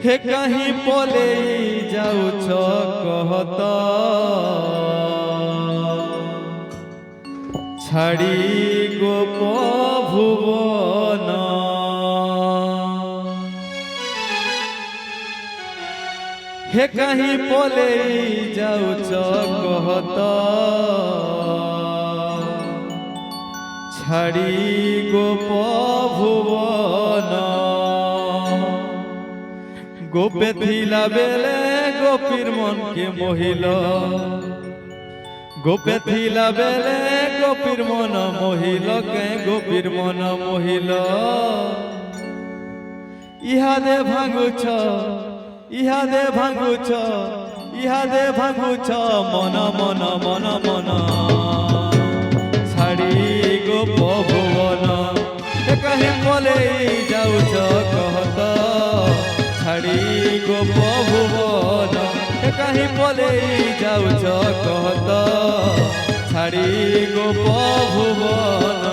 हे कहीं पले जाउछ कहत छाड़ी गोप भुवन हे कहीं पले जाउछ कहत छाड़ी गोप भुवन गोपे थिला बेले गोपीर मन के मोहिल गोपे थिला बेले गोपीर मन मोहिल के गोपीर मन मोहिल इहादे भांगुछ इहादे भांगुछ इहादे भांगुछ मन मन मन मन छाड़ी गोप भुवन कहीं पले जाउछ कहत छाड़ी गोप भुवन कहीं पले जाउछ कहत छाड़ी गोप भुवन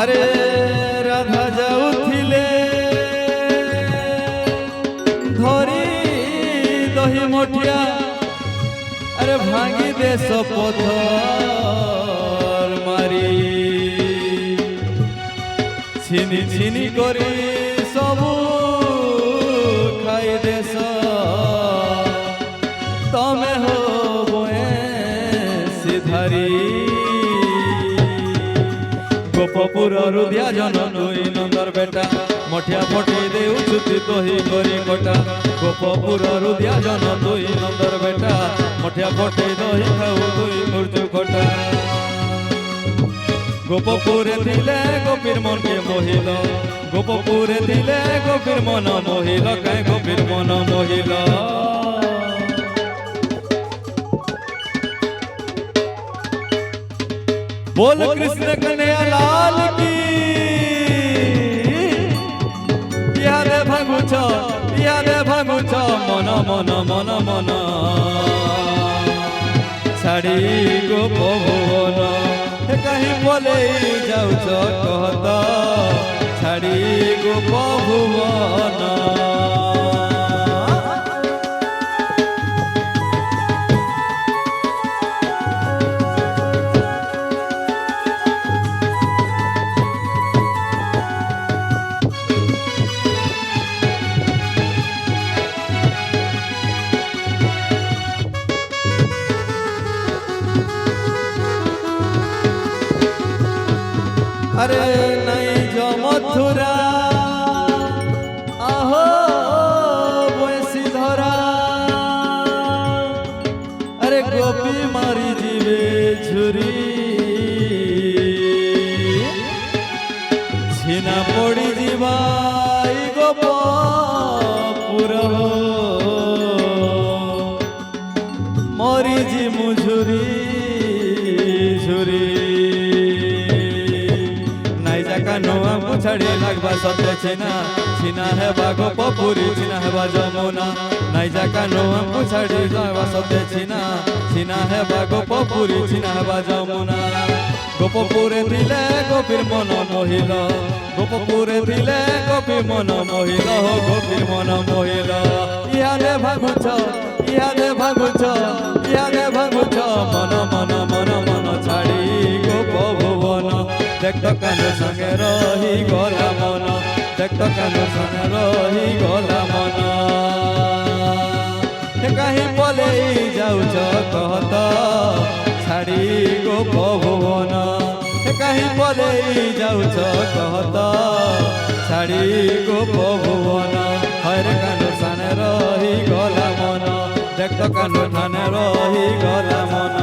अरे राधा जाउथिले धरी दही मोठिया अरे भांगी देश पथर मारी छिनी छिनी करी सबू खाई देश तमे हो सिधारी गोपपुर रुधिया जन दुई नंदर बेटा मठिया फटी देउछुति तोही करी कटा गोपपुर रुधिया जन दुई नंदर बेटा मठिया फटी दही खाऊ दुई मुर्चु खटा गोपपुरे थिले गोपीर मन के मोहिल गोपपुरे थिले गोपीर मन मोहिल कहीं गोपीर मन मोहिल बोल कृष्ण कन्हैया लाल की इहादे भांगुछ मन मन मन मन छाड़ी गोप भुवन कहीं पले जाउछ कहत छाड़ी गोप भुवन अरे नहीं जो मथुरा आहो वैसी धरा अरे गोपी मारी जीवे झुरी छीना पड़ी जीवाई गोपपुर मरी जी मुझुरी झुरी छाड़ी लगवा सत्य छीना छीना है बागो पपुरी छीना है जमुना नाई जाका नो हमको छाड़ी लगवा सत्य छीना छीना है बागो पपुरी छीना है जमुना गोपपुरे थिले गोपीर मन मोहिल गोपपुरे थिले गोपीर मन मोहिल हो गोपीर मन मोहिल इहादे भागुछ इहादे भागुछ इहादे भागुछ मन मन मन मन छाड़ी गोप भुवन देख तो कान संगे रही गला मन देख तो कान संगे रही गला मन कहीं पले जाउछ कहत छाड़ी गोप भुवन कहीं पले जाउछ कहत छाड़ी गोप भुवन हर कान सान रही गला मन দেখতো কানু ঠানে রহি গলা মন